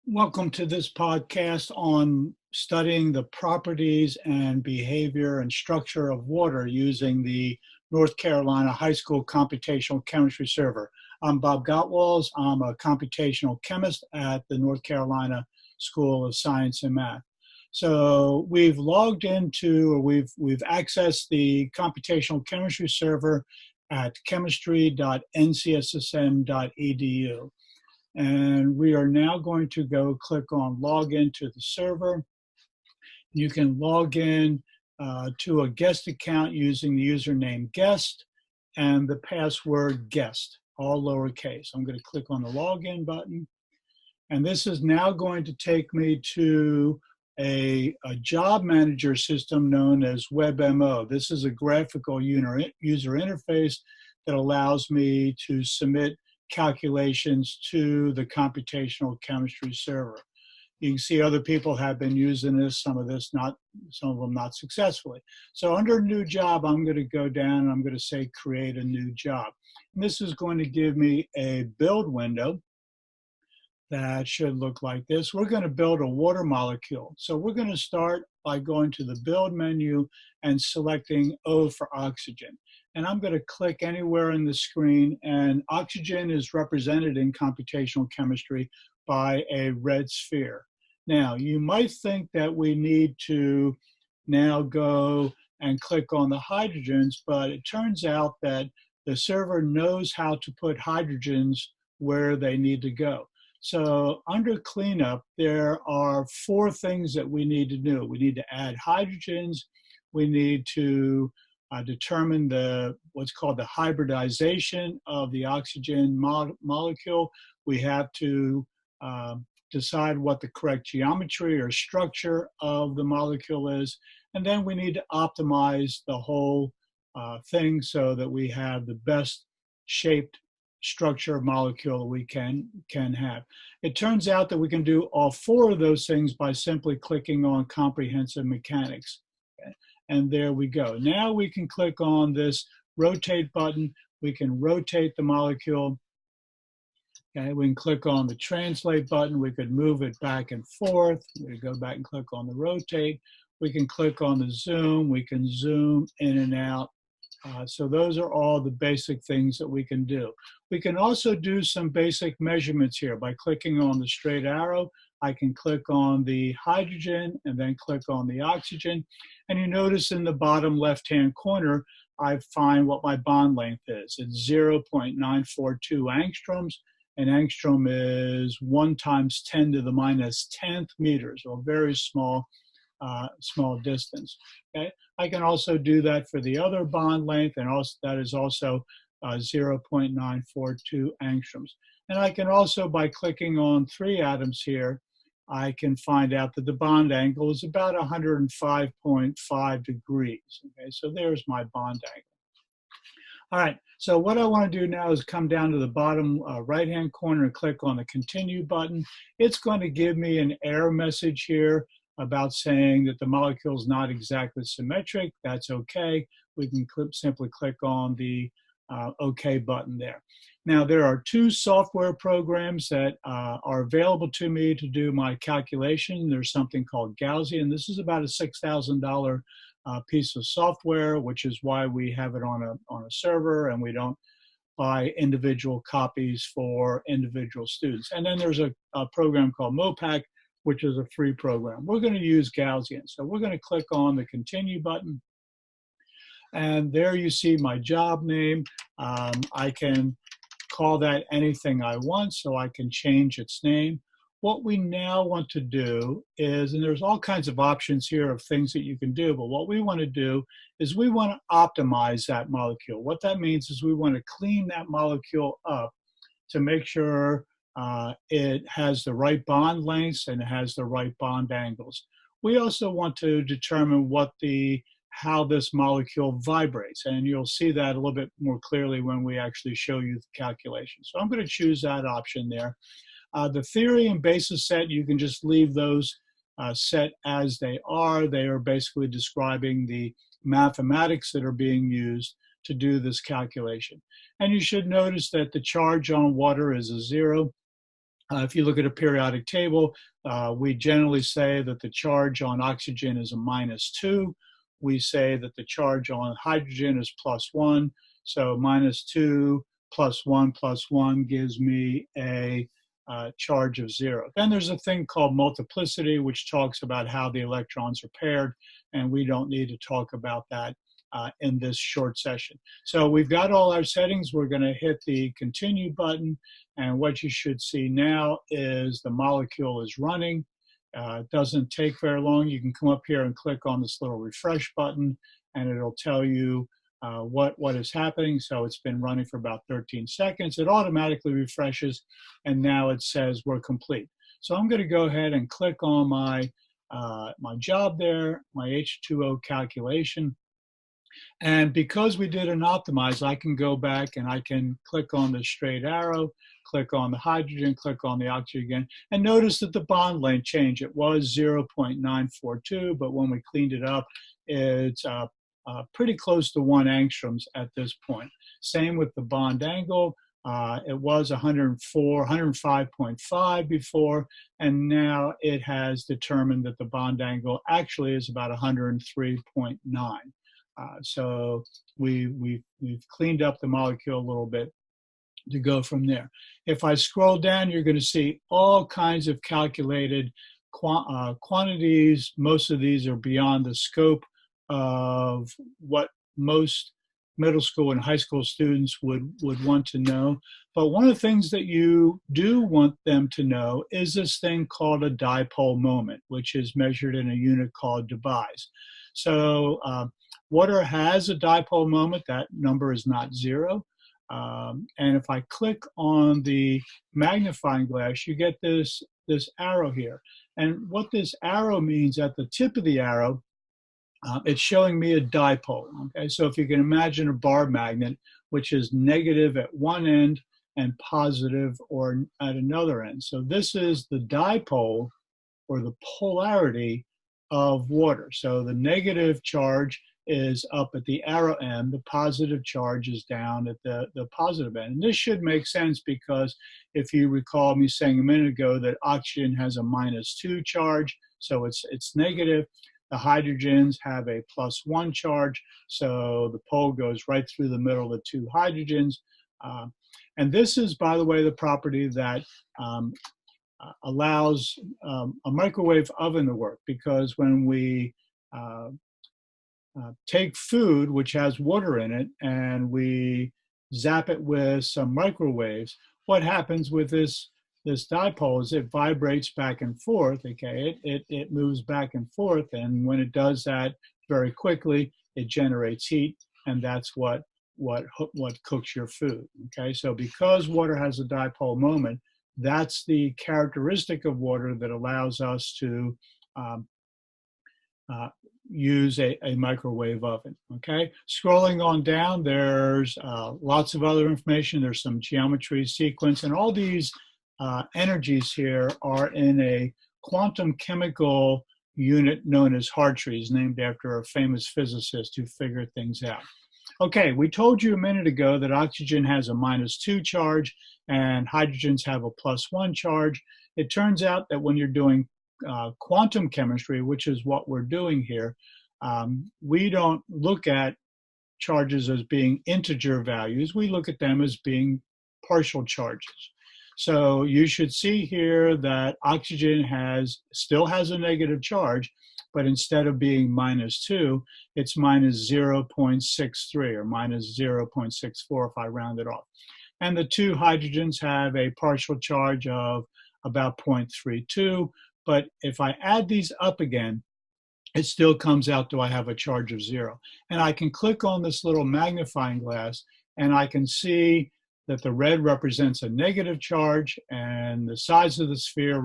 Welcome to this podcast on studying the properties and behavior and structure of water using the North Carolina High School Computational Chemistry Server. I'm Bob Gottwals. I'm a computational chemist at the North Carolina School of Science and Math. So we've logged into, or we've accessed the computational chemistry server at chemistry.ncssm.edu. And we are now going to go click on log into the server. You can log in to a guest account using the username guest and the password guest, all lowercase. I'm going to click on the login button. And this is now going to take me to a job manager system known as WebMO. This is a graphical user interface that allows me to submit calculations to the computational chemistry server. You can see other people have been using this, some of them not successfully. So under new job, I'm going to go down and I'm going to say create a new job. And this is going to give me a build window that should look like this. We're going to build a water molecule. So we're going to start by going to the build menu and selecting O for oxygen. And I'm going to click anywhere in the screen, and oxygen is represented in computational chemistry by a red sphere. Now, you might think that we need to now go and click on the hydrogens, but it turns out that the server knows how to put hydrogens where they need to go. So under cleanup, there are 4 things that we need to do. We need to add hydrogens. We need to determine what's called the hybridization of the oxygen molecule. We have to decide what the correct geometry or structure of the molecule is. And then we need to optimize the whole thing so that we have the best shaped structure molecule that we can have. It turns out that we can do all 4 of those things by simply clicking on comprehensive mechanics. Okay? And there we go. Now we can click on this rotate button. We can rotate the molecule. Okay? We can click on the translate button. We could move it back and forth. We go back and click on the rotate. We can click on the zoom. We can zoom in and out. So those are all the basic things that we can do. We can also do some basic measurements here by clicking on the straight arrow. I can click on the hydrogen and then click on the oxygen. And you notice in the bottom left-hand corner, I find what my bond length is. It's 0.942 angstroms, and angstrom is 1 × 10⁻10th meters, so a very small distance. Okay, I can also do that for the other bond length, and also that is also 0.942 angstroms. And I can also, by clicking on 3 atoms here, I can find out that the bond angle is about 105.5 degrees. Okay, so there's my bond angle. All right, so what I want to do now is come down to the bottom right-hand corner and click on the continue button. It's going to give me an error message here about saying that the molecule is not exactly symmetric. That's okay. We can simply click on the OK button there. Now, there are 2 software programs that are available to me to do my calculation. There's something called Gaussian. This is about a $6,000 piece of software, which is why we have it on a server, and we don't buy individual copies for individual students. And then there's a program called MOPAC, which is a free program. We're going to use Gaussian. So we're going to click on the continue button. And there you see my job name. I can call that anything I want, so I can change its name. What we now want to do is, and there's all kinds of options here of things that you can do, but what we want to do is we want to optimize that molecule. What that means is we want to clean that molecule up to make sure it has the right bond lengths and it has the right bond angles. We also want to determine how this molecule vibrates, and you'll see that a little bit more clearly when we actually show you the calculation. So I'm going to choose that option there. The theory and basis set, you can just leave those set as they are. They are basically describing the mathematics that are being used to do this calculation. And you should notice that the charge on water is a 0. If you look at a periodic table, we generally say that the charge on oxygen is a -2. We say that the charge on hydrogen is +1. So -2 + 1 gives me a charge of 0. Then there's a thing called multiplicity, which talks about how the electrons are paired, and we don't need to talk about that in this short session. So we've got all our settings. We're going to hit the continue button, and what you should see now is the molecule is running. It doesn't take very long. You can come up here and click on this little refresh button, and it'll tell you what is happening. So it's been running for about 13 seconds. It automatically refreshes, and now it says we're complete. So I'm going to go ahead and click on my job there, my H2O calculation. And because we did an optimize, I can go back and I can click on the straight arrow, click on the hydrogen, click on the oxygen again, and notice that the bond length changed. It was 0.942, but when we cleaned it up, it's pretty close to 1 angstroms at this point. Same with the bond angle. It was 105.5 before, and now it has determined that the bond angle actually is about 103.9. So we've cleaned up the molecule a little bit to go from there. If I scroll down, you're going to see all kinds of calculated quantities. Most of these are beyond the scope of what most middle school and high school students would want to know. But one of the things that you do want them to know is this thing called a dipole moment, which is measured in a unit called debye's. So water has a dipole moment. That number is not 0. And if I click on the magnifying glass, you get this arrow here. And what this arrow means, at the tip of the arrow, it's showing me a dipole. Okay, so if you can imagine a bar magnet, which is negative at one end and positive or at another end. So this is the dipole, or the polarity of water. So the negative charge is up at the arrow end, the positive charge is down at the positive end. And this should make sense, because if you recall me saying a minute ago that oxygen has a -2 charge, so it's negative. The hydrogens have a +1 charge, so the pole goes right through the middle of the 2 hydrogens. And this is, by the way, the property that allows a microwave oven to work, because when we take food which has water in it and we zap it with some microwaves, what happens with this dipole is it vibrates back and forth. Okay, it moves back and forth, and when it does that very quickly, it generates heat, and that's what cooks your food. Okay, so because water has a dipole moment, that's the characteristic of water that allows us to use a microwave oven. Okay, scrolling on down, there's lots of other information. There's some geometry, sequence, and all these energies here are in a quantum chemical unit known as Hartrees, named after a famous physicist who figured things out. Okay, we told you a minute ago that oxygen has a -2 charge and hydrogens have a +1 charge. It turns out that when you're doing quantum chemistry, which is what we're doing here, we don't look at charges as being integer values. We look at them as being partial charges. So you should see here that oxygen still has a negative charge, but instead of being -2, it's -0.63 or -0.64 if I round it off. And the 2 hydrogens have a partial charge of about 0.32, but if I add these up again, it still comes out to I have a charge of 0. And I can click on this little magnifying glass, and I can see that the red represents a negative charge, and the size of the sphere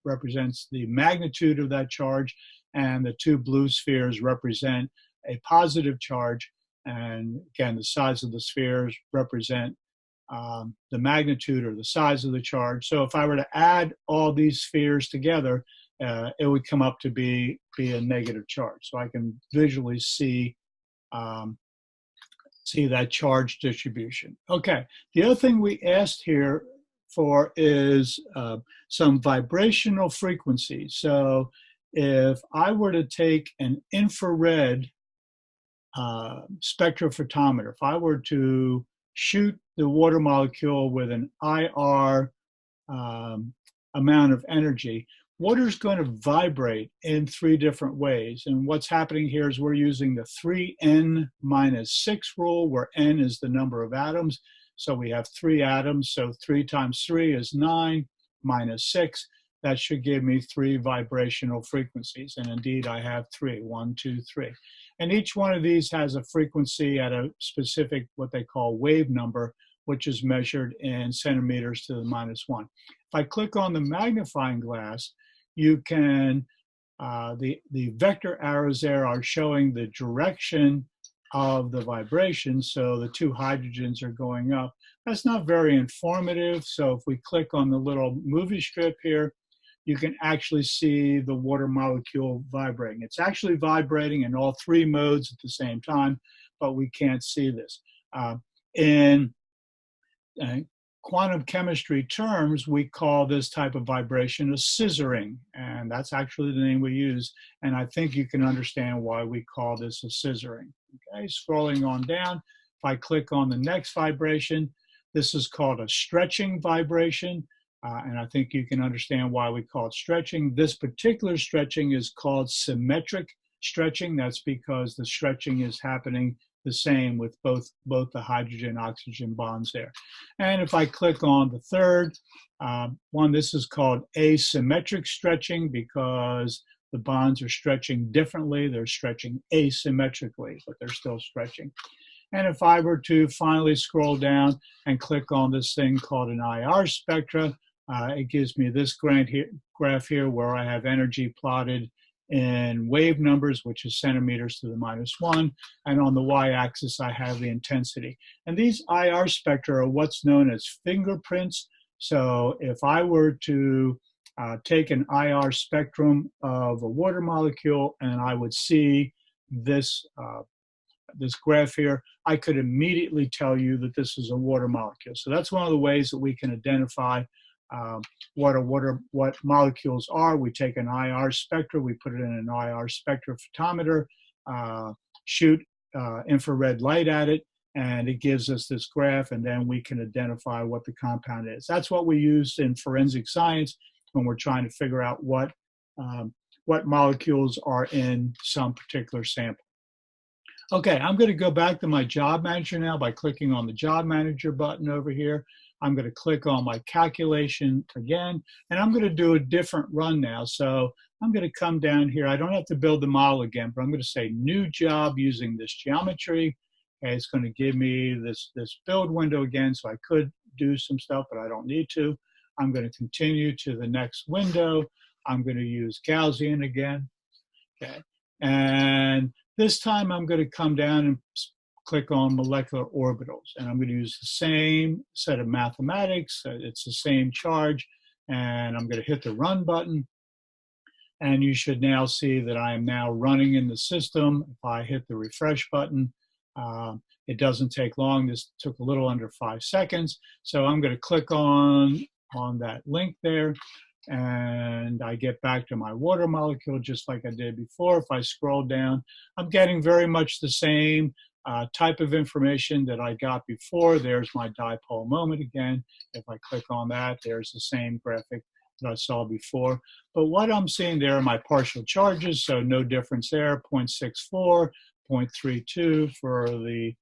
represents the magnitude of that charge, and the 2 blue spheres represent a positive charge, and again, the size of the spheres represent the magnitude or the size of the charge. So if I were to add all these spheres together, it would come up to be a negative charge. So I can visually see that charge distribution. Okay, the other thing we asked here for is some vibrational frequencies. So if I were to take an infrared spectrophotometer, if I were to shoot the water molecule with an IR amount of energy, water is going to vibrate in 3 different ways. And what's happening here is we're using the 3n minus 6 rule, where n is the number of atoms. So we have 3 atoms, so 3 times 3 is 9, minus 6. That should give me 3 vibrational frequencies. And indeed, I have 3, 1, 2, 3. And each one of these has a frequency at a specific, what they call wave number, which is measured in centimeters to the minus 1. If I click on the magnifying glass, you can, the vector arrows there are showing the direction of the vibration. So the 2 hydrogens are going up. That's not very informative. So if we click on the little movie strip here, you can actually see the water molecule vibrating. It's actually vibrating in all 3 modes at the same time, but we can't see this. In quantum chemistry terms, we call this type of vibration a scissoring, and that's actually the name we use. And I think you can understand why we call this a scissoring. Okay, scrolling on down, if I click on the next vibration, this is called a stretching vibration. And I think you can understand why we call it stretching. This particular stretching is called symmetric stretching. That's because the stretching is happening the same with both the hydrogen-oxygen bonds there. And if I click on the third one, this is called asymmetric stretching because the bonds are stretching differently. They're stretching asymmetrically, but they're still stretching. And if I were to finally scroll down and click on this thing called an IR spectra, it gives me this graph here where I have energy plotted in wave numbers, which is centimeters to the minus 1. And on the y-axis, I have the intensity. And these IR spectra are what's known as fingerprints. So if I were to take an IR spectrum of a water molecule and I would see this this graph here, I could immediately tell you that this is a water molecule. So that's one of the ways that we can identify what molecules are. We take an IR spectra, we put it in an IR spectrophotometer, shoot infrared light at it, and it gives us this graph, and then we can identify what the compound is. That's what we use in forensic science when we're trying to figure out what molecules are in some particular sample. Okay, I'm going to go back to my job manager now by clicking on the job manager button over here. I'm going to click on my calculation again, and I'm going to do a different run now. So I'm going to come down here. I don't have to build the model again, but I'm going to say new job using this geometry. Okay, it's going to give me this build window again, so I could do some stuff, but I don't need to. I'm going to continue to the next window. I'm going to use Gaussian again. Okay, and this time I'm going to come down and click on molecular orbitals, and I'm going to use the same set of mathematics. It's the same charge, and I'm going to hit the run button, and you should now see that I am now running in the system. If I hit the refresh button, it doesn't take long. This took a little under 5 seconds. So I'm going to click on that link there, and I get back to my water molecule just like I did before. If I scroll down, I'm getting very much the same type of information that I got before. There's my dipole moment again. If I click on that, there's the same graphic that I saw before. But what I'm seeing there are my partial charges, so no difference there, 0.64, 0.32 for the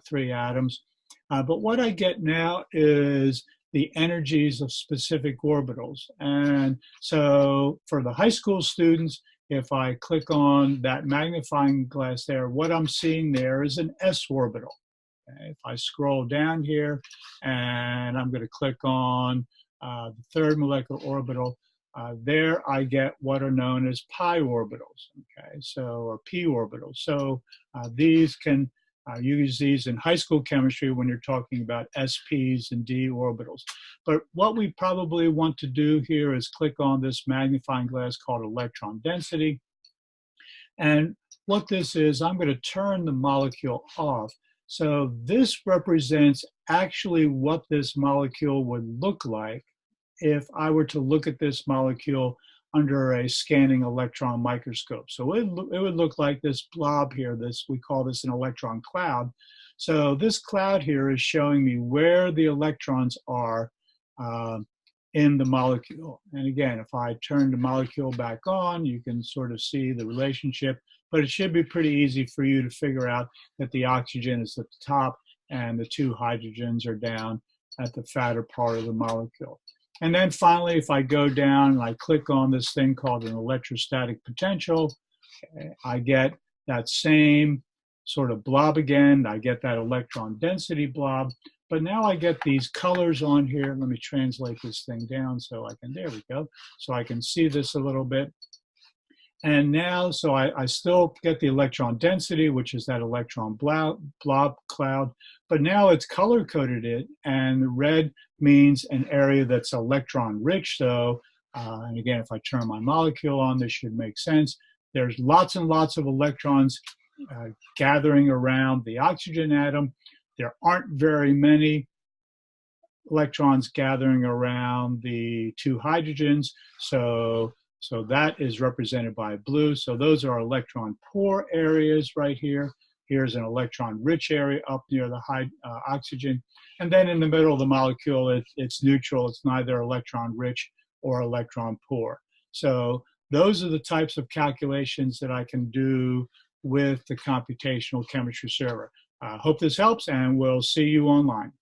3 atoms. But what I get now is the energies of specific orbitals. And so for the high school students, if I click on that magnifying glass there, what I'm seeing there is an s orbital. Okay, if I scroll down here and I'm going to click on the third molecular orbital, there I get what are known as pi orbitals, okay, so, or p orbitals. So these can use these in high school chemistry when you're talking about SPs and D orbitals. But what we probably want to do here is click on this magnifying glass called electron density. And what this is, I'm going to turn the molecule off. So this represents actually what this molecule would look like if I were to look at this molecule under a scanning electron microscope. So it would look like this blob here. We call this an electron cloud. So this cloud here is showing me where the electrons are in the molecule. And again, if I turn the molecule back on, you can sort of see the relationship, but it should be pretty easy for you to figure out that the oxygen is at the top and the two hydrogens are down at the fatter part of the molecule. And then finally, if I go down and I click on this thing called an electrostatic potential, I get that same sort of blob again. I get that electron density blob, but now I get these colors on here. Let me translate this thing down so I can, there we go. So I can see this a little bit. And now, so I still get the electron density, which is that electron blob cloud, but now it's color-coded it, and the red means an area that's electron rich. So, and again, if I turn my molecule on, this should make sense. There's lots and lots of electrons gathering around the oxygen atom. There aren't very many electrons gathering around the two hydrogens. So that is represented by blue. So those are electron poor areas right here. Here's an electron rich area up near the high oxygen. And then in the middle of the molecule, it's neutral. It's neither electron rich or electron poor. So those are the types of calculations that I can do with the computational chemistry server. Hope this helps, and we'll see you online.